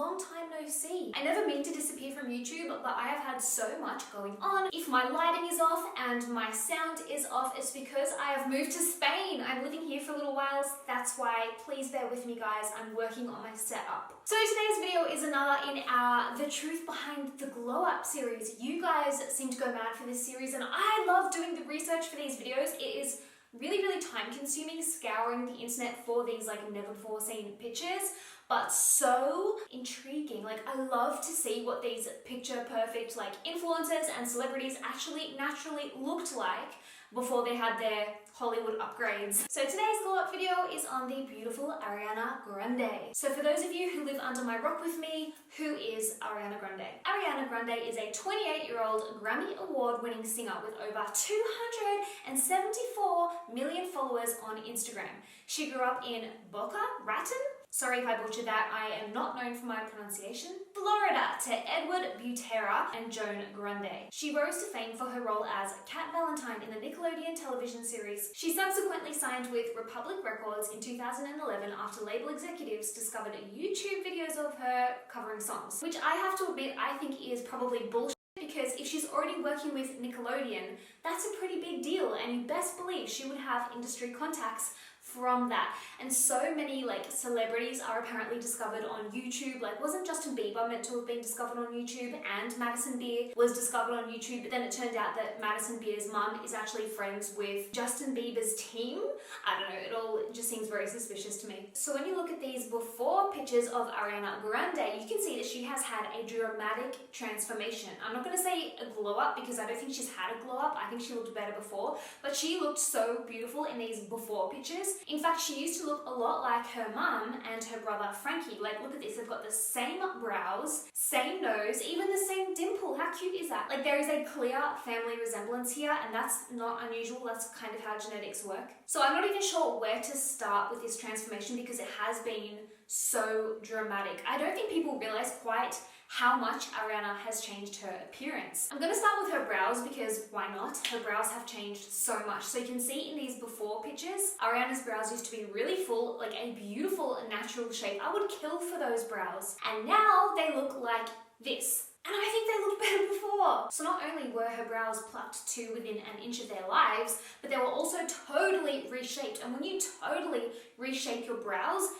long time no see. I never mean to disappear from YouTube, but I have had so much going on. If my lighting is off and my sound is off, it's because I have moved to Spain. I'm living here for a little while, so that's why. Please bear with me, guys. I'm working on my setup. So today's video is another in our The Truth Behind the Glow Up series. You guys seem to go mad for this series, and I love doing the research for these videos. It is really time consuming scouring the internet for these like never before seen pictures, but so intriguing. Like, I love to see what these picture perfect like influencers and celebrities actually naturally looked like before they had their Hollywood upgrades. So today's glow up video is on the beautiful Ariana Grande. So for those of you who live under my rock with me, who is Ariana Grande? Ariana Grande is a 28-year-old Grammy Award winning singer with over 274 million followers on Instagram. She grew up in Boca Raton. Sorry if I butchered that, I am not known for my pronunciation. Florida, to Edward Butera and Joan Grande. She rose to fame for her role as Cat Valentine in the Nickelodeon television series. She subsequently signed with Republic Records in 2011 after label executives discovered YouTube videos of her covering songs, which I have to admit I think is probably bullshit, because if she's already working with Nickelodeon, that's a pretty big deal, and you best believe she would have industry contacts from that. And so many like celebrities are apparently discovered on YouTube. Like, wasn't Justin Bieber meant to have been discovered on YouTube, and Madison Beer was discovered on YouTube, but then it turned out that Madison Beer's mum is actually friends with Justin Bieber's team. I don't know, it all just seems very suspicious to me. So when you look at these before pictures of Ariana Grande, you can see that she has had a dramatic transformation. I'm not going to say a glow up because I don't think she's had a glow up. I think she looked better before, but she looked so beautiful in these before pictures. In fact, she used to look a lot like her mum and her brother Frankie. Like, look at this, they've got the same brows, same nose, even the same dimple. How cute is that? Like, there is a clear family resemblance here, and that's not unusual. That's kind of how genetics work. So I'm not even sure where to start with this transformation because it has been so dramatic. I don't think people realize quite how much Ariana has changed her appearance. I'm going to start with her brows because why not? Her brows have changed so much. So you can see in these before pictures, Ariana's brows used to be really full, like a beautiful natural shape. I would kill for those brows. And now they look like this. And I think they looked better before. So not only were her brows plucked to within an inch of their lives, but they were also totally reshaped. And when you totally reshape your brows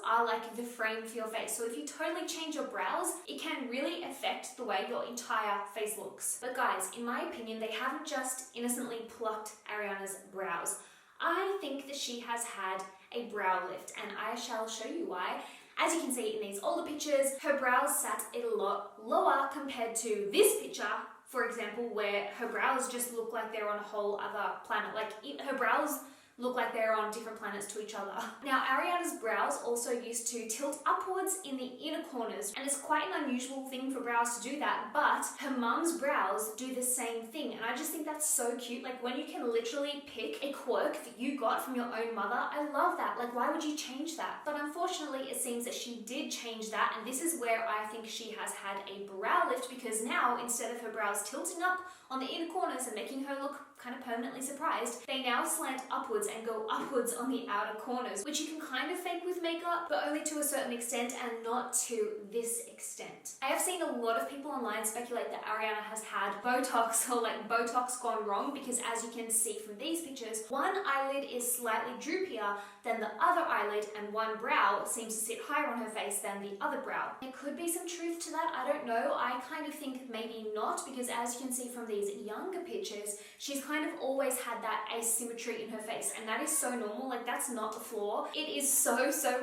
are like the frame for your face. So if you totally change your brows, it can really affect the way your entire face looks. But guys, in my opinion, they haven't just innocently plucked Ariana's brows. I think that she has had a brow lift, and I shall show you why. As you can see in these older pictures, her brows sat a lot lower compared to this picture, for example, where her brows just look like they're on a whole other planet. Like, her brows look like they're on different planets to each other. Now, Ariana's brows also used to tilt upwards in the inner corners, and it's quite an unusual thing for brows to do that, but her mum's brows do the same thing, and I just think that's so cute. Like, when you can literally pick a quirk that you got from your own mother, I love that. Like, why would you change that? But unfortunately, it seems that she did change that, and this is where I think she has had a brow lift, because now, instead of her brows tilting up on the inner corners and making her look kind of permanently surprised, they now slant upwards and go upwards on the outer corners, which you can kind of fake with makeup, but only to a certain extent and not to this extent. I have seen a lot of people online speculate that Ariana has had Botox or like Botox gone wrong, because as you can see from these pictures, one eyelid is slightly droopier than the other eyelid, and one brow seems to sit higher on her face than the other brow. There could be some truth to that, I don't know. I kind of think maybe not, because as you can see from these younger pictures, she's kind of always had that asymmetry in her face, and that is so normal. Like, that's not a flaw. It is so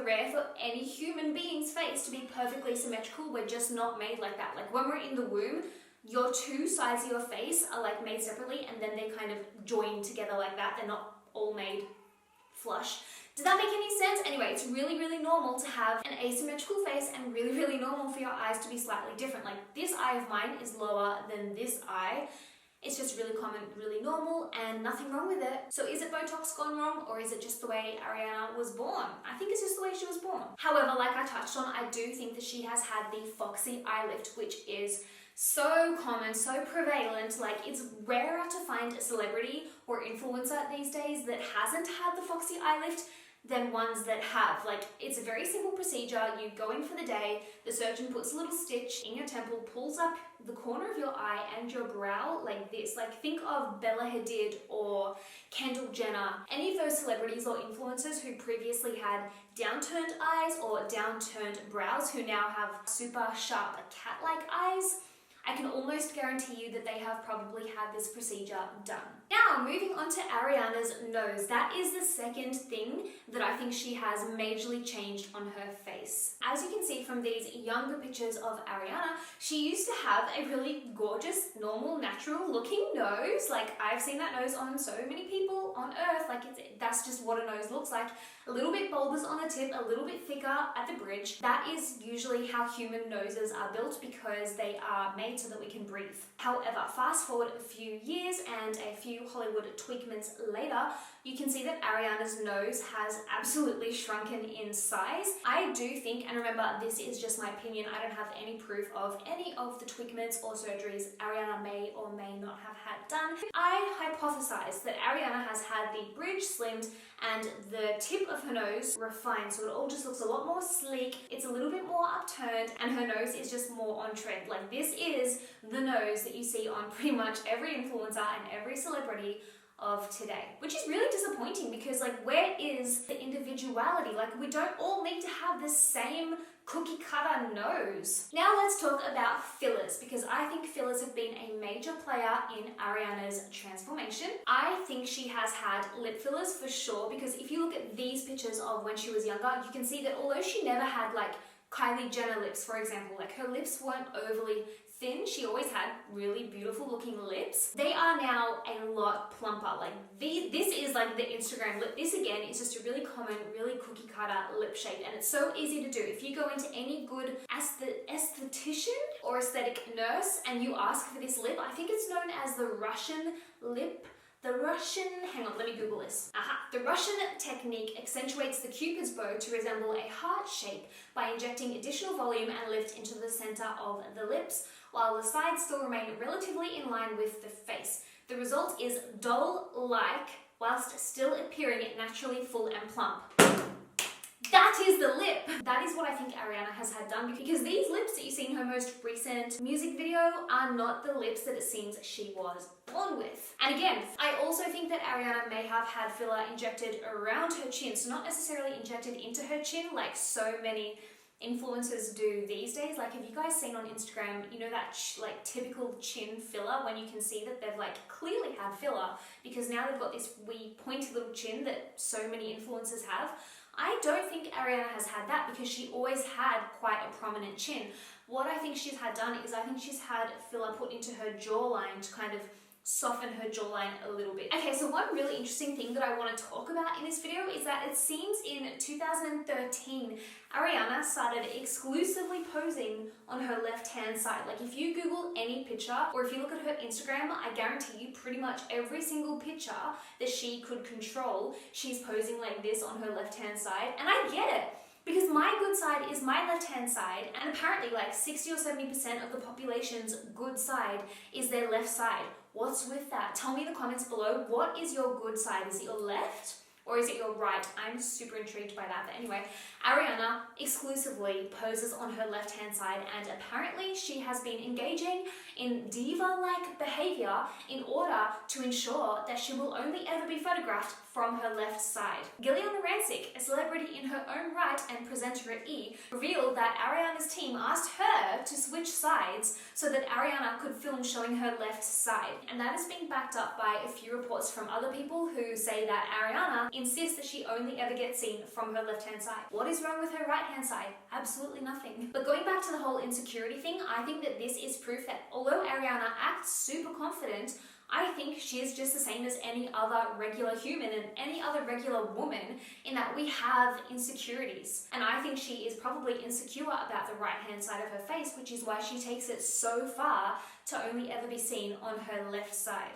rare for any human being's face to be perfectly symmetrical. We're just not made like that. Like, when we're in the womb, your two sides of your face are like made separately, and then they kind of join together like that. They're not all made flush. Does that make any sense? Anyway, it's really normal to have an asymmetrical face, and really normal for your eyes to be slightly different. Like, this eye of mine is lower than this eye. It's just really common, really normal, and nothing wrong with it. So is it Botox gone wrong, or is it just the way Ariana was born? I think it's just the way she was born. However, like I touched on, I do think that she has had the foxy eye lift, which is so common, so prevalent. Like, it's rarer to find a celebrity or influencer these days that hasn't had the foxy eye lift than ones that have. Like, it's a very simple procedure. You go in for the day, the surgeon puts a little stitch in your temple, pulls up the corner of your eye and your brow like this. Like, think of Bella Hadid or Kendall Jenner, any of those celebrities or influencers who previously had downturned eyes or downturned brows, who now have super sharp cat-like eyes. I can almost guarantee you that they have probably had this procedure done. Now, moving on to Ariana's nose. That is the second thing that I think she has majorly changed on her face. As you can see from these younger pictures of Ariana, she used to have a really gorgeous, normal, natural looking nose. Like, I've seen that nose on so many people on earth. Like, that's just what a nose looks like. A little bit bulbous on the tip, a little bit thicker at the bridge. That is usually how human noses are built because they are made so that we can breathe. However, fast forward a few years and a few Hollywood tweakments later, you can see that Ariana's nose has absolutely shrunken in size. I do think, and remember, this is just my opinion, I don't have any proof of any of the tweakments or surgeries Ariana may or may not have had done. I hypothesize that Ariana has had the bridge slimmed and the tip of her nose refined, so it all just looks a lot more sleek, it's a little bit more upturned, and her nose is just more on trend. Like, this is the nose that you see on pretty much every influencer and every celebrity of today, which is really disappointing because, like, where is the individuality? Like, we don't all need to have the same cookie cutter nose. Now let's talk about fillers, because I think fillers have been a major player in Ariana's transformation. I think she has had lip fillers for sure, because if you look at these pictures of when she was younger, you can see that although she never had like Kylie Jenner lips, for example, like her lips weren't overly thin, she always had really beautiful looking lips. They are now a lot plumper. Like, this is like the Instagram lip. This again is just a really common, really cookie cutter lip shape, and it's so easy to do. If you go into any good esthetician or aesthetic nurse and you ask for this lip, I think it's known as the Russian lip. Hang on, let me Google this. The Russian technique accentuates the cupid's bow to resemble a heart shape by injecting additional volume and lift into the center of the lips, while the sides still remain relatively in line with the face. The result is doll-like, whilst still appearing naturally full and plump. That is the lip! That is what I think Ariana has had done, because these lips that you see in her most recent music video are not the lips that it seems she was born with. And again, I also think that Ariana may have had filler injected around her chin, so not necessarily injected into her chin like so many influencers do these days. Like, have you guys seen on Instagram, you know, that like typical chin filler, when you can see that they've like clearly had filler because now they've got this wee pointy little chin that so many influencers have? I don't think Ariana has had that, because she always had quite a prominent chin. What I think she's had done is I think she's had filler put into her jawline to kind of soften her jawline a little bit. Okay, so one really interesting thing that I want to talk about in this video is that it seems in 2013, Ariana started exclusively posing on her left-hand side. Like, if you Google any picture, or if you look at her Instagram, I guarantee you pretty much every single picture that she could control, she's posing like this on her left-hand side. And I get it, because my good side is my left-hand side, and apparently like 60 or 70% of the population's good side is their left side. What's with that? Tell me in the comments below, what is your good side? Is it your left or is it your right? I'm super intrigued by that. But anyway, Ariana exclusively poses on her left-hand side, and apparently she has been engaging in diva-like behavior in order to ensure that she will only ever be photographed from her left side. Gillian Rancic, a celebrity in her own right and presenter at E!, revealed that Ariana's team asked her to switch sides so that Ariana could film showing her left side. And that is being backed up by a few reports from other people who say that Ariana insists that she only ever gets seen from her left-hand side. What is wrong with her right-hand side? Absolutely nothing. But going back to the whole insecurity thing, I think that this is proof that although Ariana acts super confident, I think she is just the same as any other regular human and any other regular woman, in that we have insecurities. And I think she is probably insecure about the right-hand side of her face, which is why she takes it so far to only ever be seen on her left side.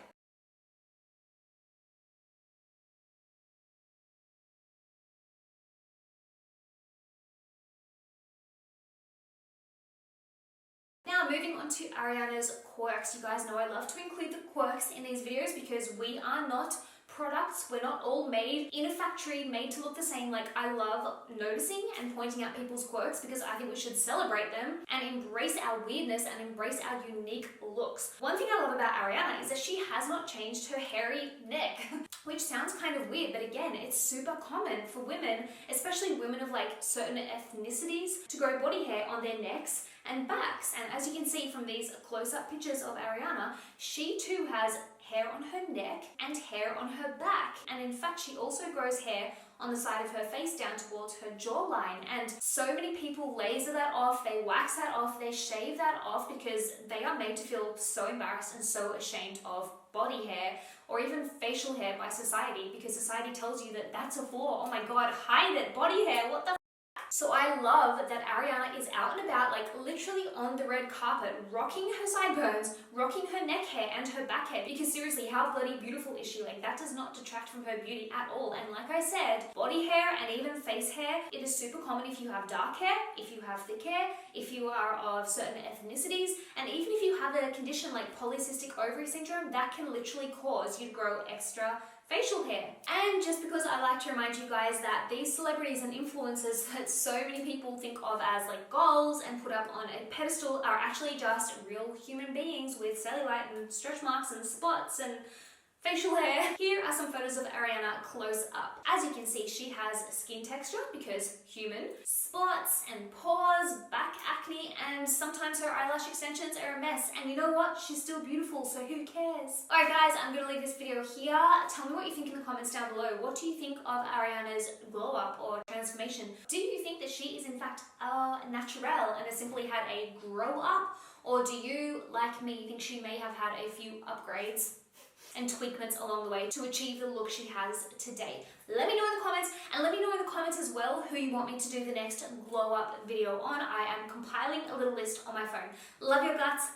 Now, moving on to Ariana's quirks. You guys know I love to include the quirks in these videos because we are not products. We're not all made in a factory, made to look the same. Like, I love noticing and pointing out people's quirks because I think we should celebrate them and embrace our weirdness and embrace our unique looks. One thing I love about Ariana is that she has not changed her hairy neck, which sounds kind of weird, but again, it's super common for women, especially women of like certain ethnicities, to grow body hair on their necks and backs. And as you can see from these close-up pictures of Ariana, she too has hair on her neck and hair on her back. And in fact, she also grows hair on the side of her face down towards her jawline. And so many people laser that off, they wax that off, they shave that off because they are made to feel so embarrassed and so ashamed of body hair or even facial hair by society, because society tells you that that's a flaw. Oh my god, hide it, body hair, what the So I love that Ariana is out and about, like literally on the red carpet, rocking her sideburns, rocking her neck hair and her back hair, because seriously, how bloody beautiful is she? Like, that does not detract from her beauty at all. And like I said, body hair and even face hair, it is super common if you have dark hair, if you have thick hair, if you are of certain ethnicities, and even if you have a condition like polycystic ovary syndrome, that can literally cause you to grow extra facial hair. And just because I like to remind you guys that these celebrities and influencers that so many people think of as like goals and put up on a pedestal are actually just real human beings with cellulite and stretch marks and spots and facial hair. Here are some photos of Ariana close up. As you can see, she has skin texture because human, spots and pores, back acne, and sometimes her eyelash extensions are a mess. And you know what? She's still beautiful, so who cares? Alright guys, I'm gonna leave this video here. Tell me what you think in the comments down below. What do you think of Ariana's glow up or transformation? Do you think that she is in fact naturelle and has simply had a grow up? Or do you, like me, think she may have had a few upgrades and tweakments along the way to achieve the look she has today? Let me know in the comments, and let me know in the comments as well who you want me to do the next glow up video on. I am compiling a little list on my phone. Love your guts.